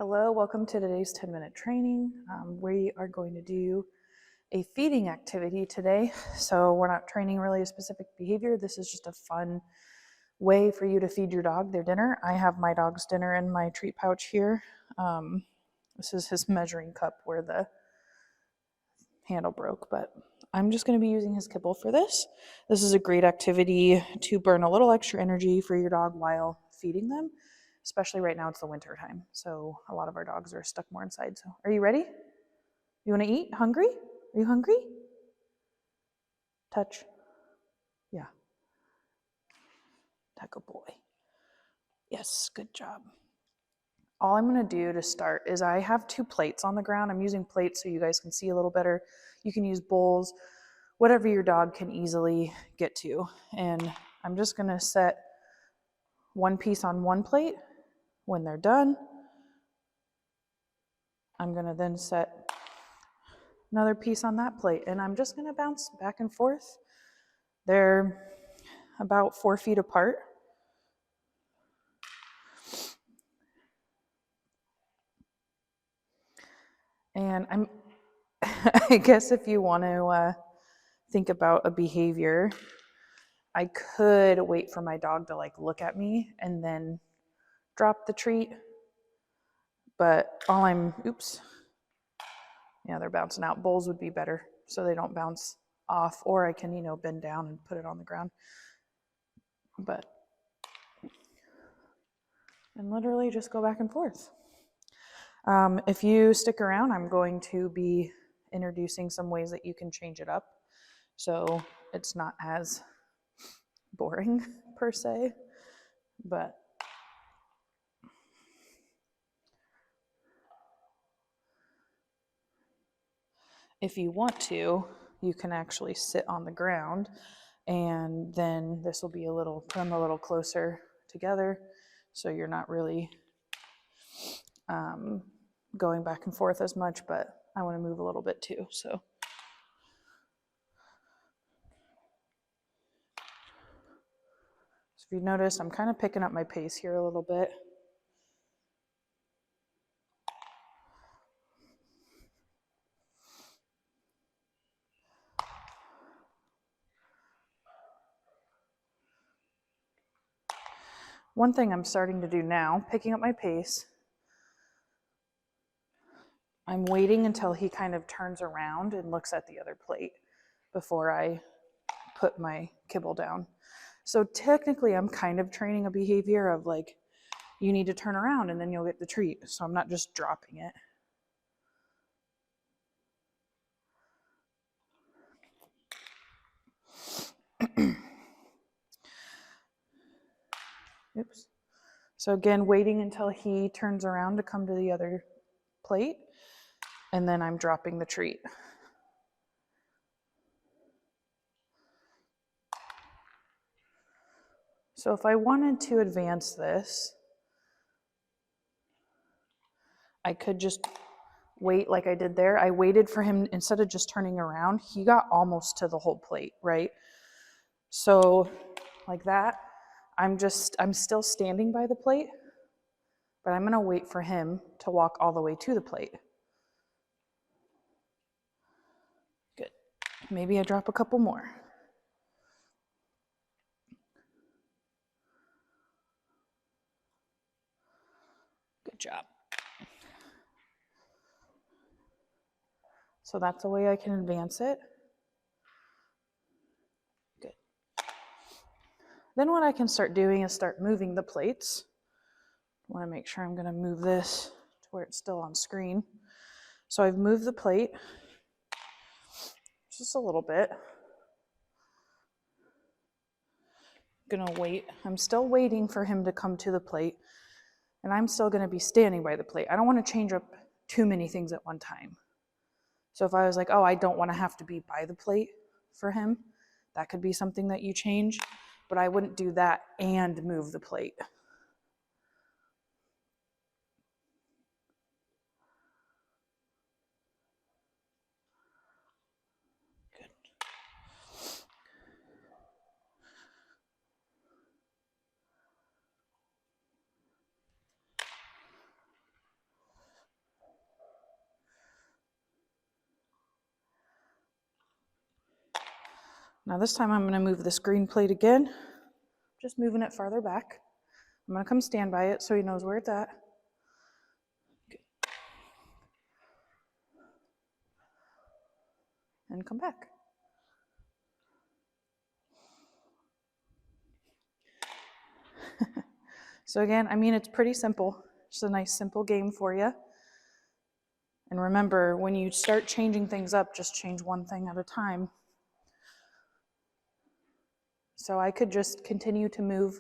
Hello, welcome to today's 10-minute training. We are going to do a feeding activity today. So we're not training really a specific behavior. This is just a fun way for you to feed your dog their dinner. I have my dog's dinner in my treat pouch here. This is his measuring cup where the handle broke, but I'm just going to be using his kibble for this. This is a great activity to burn a little extra energy for your dog while feeding them. Especially right now, it's the winter time. So a lot of our dogs are stuck more inside. So are you ready? You want to eat? Hungry? Are you hungry? Touch. Yeah. Taco boy. Yes, good job. All I'm going to do to start is I have 2 plates on the ground. I'm using plates so you guys can see a little better. You can use bowls, whatever your dog can easily get to. And I'm just going to set one piece on one plate. When they're done, I'm going to then set another piece on that plate, and I'm just going to bounce back and forth. They're about 4 feet apart. And I guess if you want to think about a behavior, I could wait for my dog to look at me and then drop the treat. But oops. Yeah, they're bouncing out. Bowls would be better so they don't bounce off, or I can, bend down and put it on the ground. And literally just go back and forth. If you stick around, I'm going to be introducing some ways that you can change it up so it's not as boring per se, but if you want to, you can actually sit on the ground, and then this will be put them a little closer together so you're not really going back and forth as much, but I want to move a little bit too. So if you notice, I'm kind of picking up my pace here a little bit. One thing I'm starting to do now, picking up my pace, I'm waiting until he kind of turns around and looks at the other plate before I put my kibble down. So technically I'm kind of training a behavior of you need to turn around and then you'll get the treat. So I'm not just dropping it. Oops. So again, waiting until he turns around to come to the other plate, and then I'm dropping the treat. So if I wanted to advance this, I could just wait like I did there. I waited for him, instead of just turning around, he got almost to the whole plate, right? So like that, I'm still standing by the plate, but I'm gonna wait for him to walk all the way to the plate. Good. Maybe I drop a couple more. Good job. So that's a way I can advance it. Good. Then what I can start doing is start moving the plates. I want to make sure I'm going to move this to where it's still on screen. So I've moved the plate just a little bit. I'm going to wait. I'm still waiting for him to come to the plate, and I'm still going to be standing by the plate. I don't want to change up too many things at one time. So if I was like, oh, I don't want to have to be by the plate for him, that could be something that you change, but I wouldn't do that and move the plate. Good. Now this time I'm going to move this green plate again, just moving it farther back. I'm going to come stand by it so he knows where it's at. Good. And come back. So again, I mean, it's pretty simple. Just a nice simple game for you. And remember, when you start changing things up, just change one thing at a time. So I could just continue to move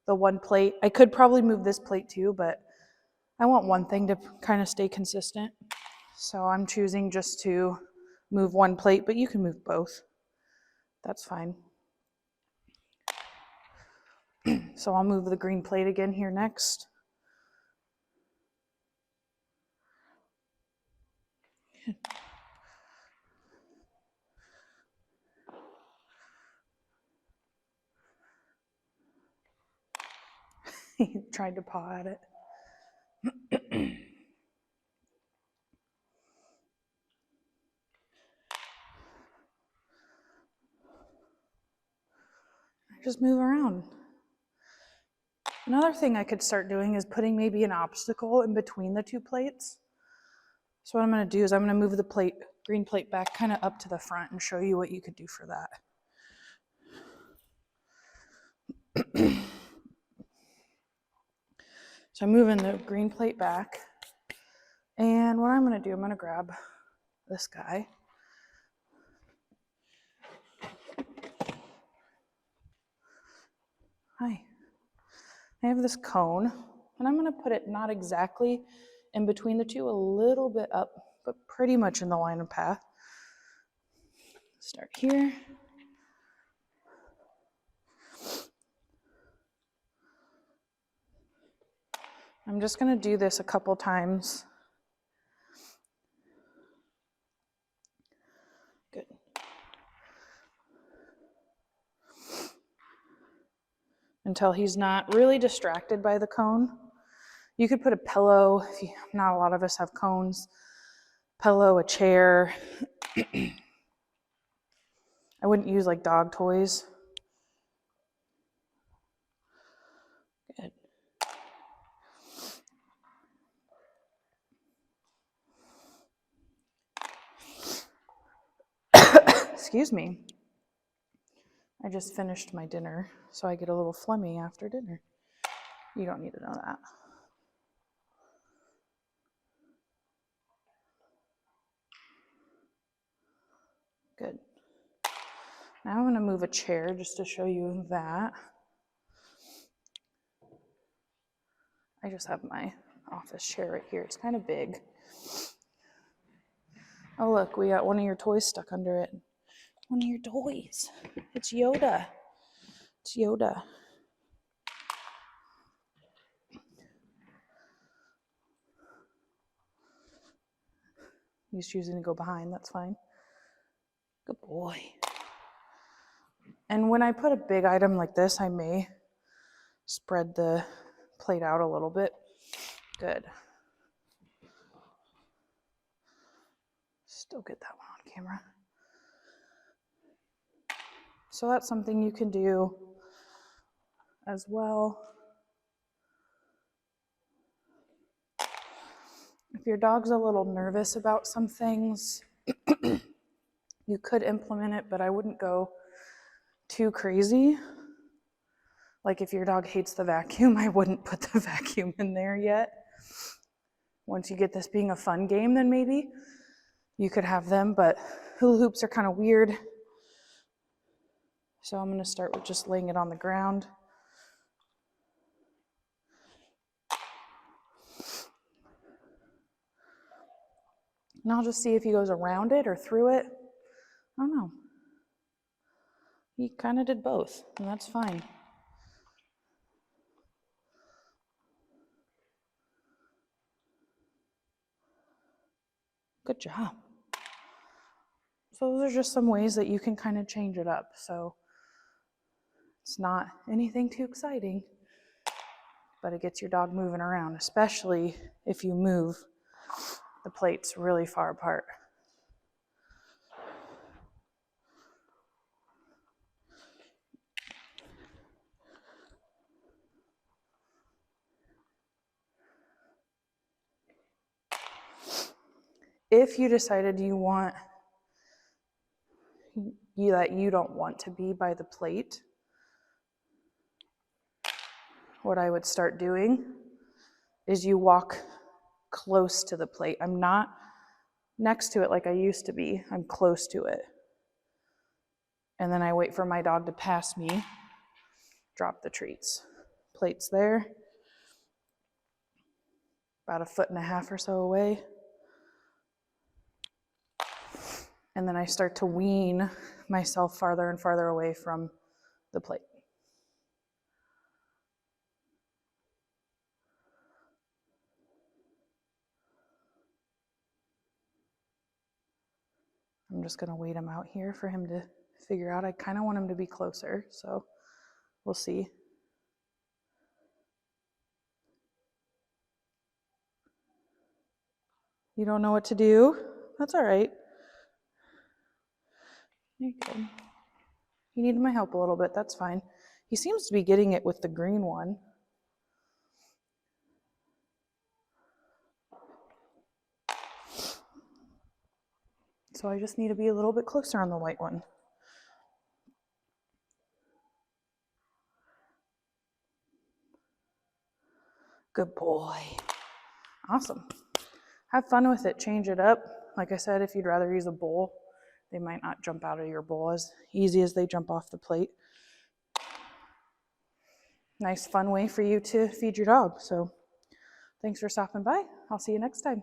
the one plate. I could probably move this plate too, but I want one thing to kind of stay consistent. So I'm choosing just to move one plate, but you can move both. That's fine. So I'll move the green plate again here next. He tried to paw at it. Just move around. Another thing I could start doing is putting maybe an obstacle in between the two plates. So what I'm going to do is I'm going to move the green plate back kind of up to the front and show you what you could do for that. So I'm moving the green plate back. And what I'm going to do, I'm going to grab this guy. Hi. I have this cone, and I'm going to put it not exactly in between the two, a little bit up, but pretty much in the line of path. Start here. I'm just going to do this a couple times. Good. Until he's not really distracted by the cone. You could put a pillow, not a lot of us have cones, pillow, a chair. I wouldn't use like dog toys. Good. Excuse me. I just finished my dinner, so I get a little phlegmy after dinner. You don't need to know that. Good. Now I'm going to move a chair just to show you that. I just have my office chair right here. It's kind of big. Oh, look, we got one of your toys stuck under it. One of your toys. It's Yoda. It's Yoda. He's choosing to go behind. That's fine. Good boy. And when I put a big item like this, I may spread the plate out a little bit. Good. Still get that one on camera. So that's something you can do as well. If your dog's a little nervous about some things, you could implement it, but I wouldn't go too crazy. Like if your dog hates the vacuum, I wouldn't put the vacuum in there yet. Once you get this being a fun game, then maybe you could have them, but hula hoops are kind of weird. So I'm going to start with just laying it on the ground. And I'll just see if he goes around it or through it. I don't know. He kind of did both, and that's fine. Good job. So those are just some ways that you can kind of change it up. So it's not anything too exciting, but it gets your dog moving around, especially if you move the plates really far apart. If you decided you don't want to be by the plate, what I would start doing is you walk close to the plate. I'm not next to it like I used to be. I'm close to it. And then I wait for my dog to pass me, drop the treats. Plate's there, about 1.5 feet or so away. And then I start to wean myself farther and farther away from the plate. I'm just gonna wait him out here for him to figure out. I kind of want him to be closer, so we'll see. You don't know what to do? That's all right. You're good. You needed my help a little bit, that's fine. He seems to be getting it with the green one. So I just need to be a little bit closer on the white one. Good boy. Awesome. Have fun with it, change it up. Like I said, if you'd rather use a bowl, they might not jump out of your bowl as easy as they jump off the plate. Nice fun way for you to feed your dog. So thanks for stopping by. I'll see you next time.